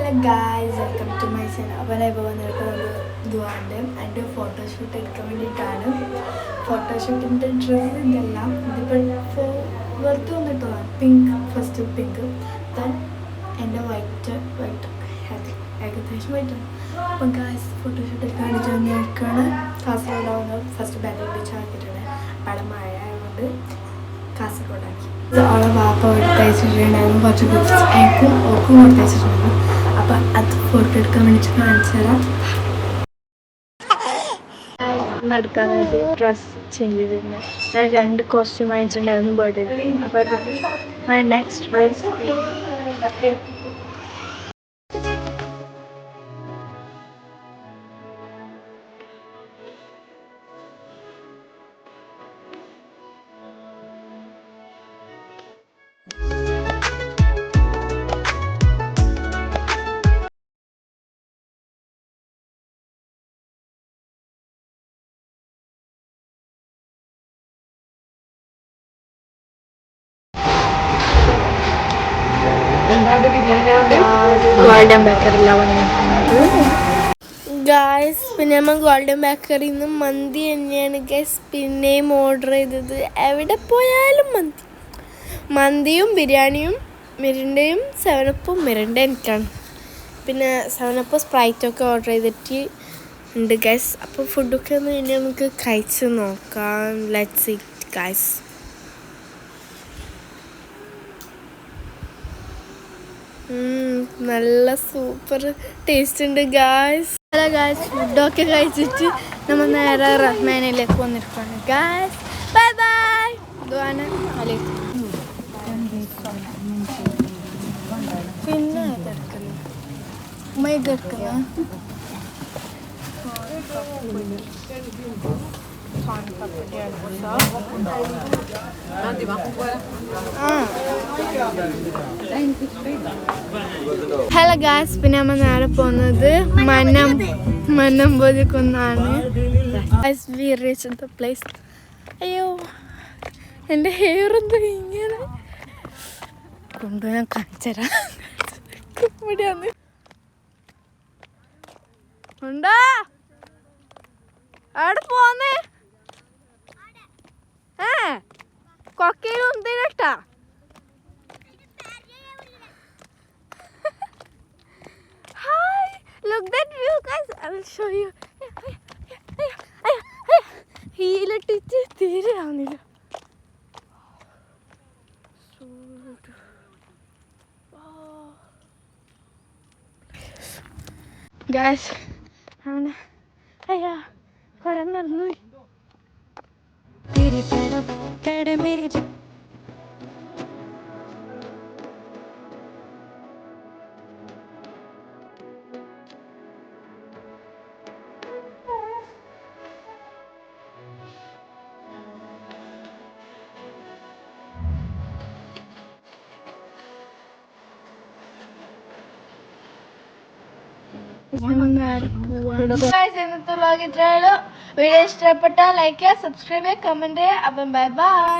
Hello guys, welcome to my channel. അപ്പോൾ ഇപ്പോൾ വന്നിരിക്കുന്നത് ഇതുകൊണ്ട് എൻ്റെ ഫോട്ടോഷൂട്ട് എടുക്കാൻ വേണ്ടിയിട്ടാണ്. ഫോട്ടോഷൂട്ടിൻ്റെ ഡ്രസ്സ് ഇതെല്ലാം ഇതിപ്പോൾ വെറുതെ വന്നിട്ടാണ്. പിങ്ക്, ഫസ്റ്റ് പിങ്ക്, ദെൻ എൻ്റെ വൈറ്റ് ഏകദേശം വൈറ്റാണ്. അപ്പം ഗായ്സ് ഫോട്ടോഷൂട്ട് എടുക്കാൻ വേണ്ടിയിട്ട് വന്നിരിക്കുകയാണ്. കാസർഗോഡാവുന്നത് ഫസ്റ്റ് ബാംഗ്ലൂർ ബീച്ച് ആക്കിയിട്ടുണ്ട്. അവിടെ മഴ ആയതുകൊണ്ട് കാസർഗോഡാക്കി. അവളെ വാപ്പ കൊടുത്തയച്ചിട്ടുണ്ടായിരുന്നു, കുറച്ച് ഗിഫ്റ്റ്സ് എനിക്കും ഓക്കും കൊടുത്തയച്ചിട്ടുണ്ടായിരുന്നു. അപ്പം അത് ഫോട്ടോ എടുക്കാൻ വേണ്ടിയിട്ട് കാണിച്ചു തരാം. എടുക്കാൻ വേണ്ടി ഡ്രസ്സ് ചേഞ്ച് ചെയ്തിട്ടുണ്ട്. ഞാൻ 2 കോസ്റ്റ്യൂം വാങ്ങിച്ചിട്ടുണ്ടായിരുന്നു ബർത്ത്ഡേ. അപ്പം നെക്സ്റ്റ് ഡ്രസ് ഗോൾഡൻ ബേക്കറിലാണ് വന്നിരിക്കുന്നത് ഗായ്സ്. പിന്നെ നമ്മൾ ഗോൾഡൻ ബേക്കറിയിൽ നിന്ന് മന്തി തന്നെയാണ് ഗൈസ് പിന്നെയും ഓർഡർ ചെയ്തത്. എവിടെ പോയാലും മന്തിയും ബിരിയാണിയും മിറിൻ്റെയും 7up മിറിൻ്റെ എനിക്കാണ്. പിന്നെ 7up സ്പ്രൈറ്റൊക്കെ ഓർഡർ ചെയ്തിട്ട് ഉണ്ട് ഗൈസ്. അപ്പോൾ ഫുഡൊക്കെ ഒന്ന് ഇനി നമുക്ക് കഴിച്ച് നോക്കാം. Let's eat guys. നല്ല സൂപ്പർ ടേസ്റ്റ് ഉണ്ട് ഗായ്സ്. ഹലോ ഗായ്സ്, ഫുഡൊക്കെ കഴിച്ചിട്ട് നമ്മൾ നേരെ റഹ്മാനിലേക്ക് വന്നിരിക്കുകയാണ് ഗായ്സ്. Bye bye. ദുആന അലൈക്കും. പിന്നെ ഇതെടുക്കുന്നു ഇതെടുക്കുന്നു ഹലോ ഗായ്സ്. പിന്നെ നമ്മൾ നേരെ പോകുന്നത് മന്നംപൊതിക്കുന്നാണ്. പ്ലേസ്. അയ്യോ, എൻ്റെ ഹെയർ എന്താ ഇങ്ങനെ കൊണ്ട് ഞാൻ കാണിച്ചുതരാം. ഇവിടെയാണ് ഉണ്ടോ അവിടെ പോന്നേ. കൊക്കയിൽ ഉന്തിട്ടാ. Hi, look that view guys. I will show you. ഹീലിട്ടിട്ട് തീരെ ആവുന്നില്ല. ഗായ്സ് ആണ്. അയ്യാ കുറെ നടന്നു. വീഡിയോ ഇഷ്ടപ്പെട്ടാൽ ലൈക്ക് ചെയ്യുക, സബ്സ്ക്രൈബ് ചെയ്യുക, കമന്റ് ചെയ്യുക. അപ്പം ബൈ ബൈ.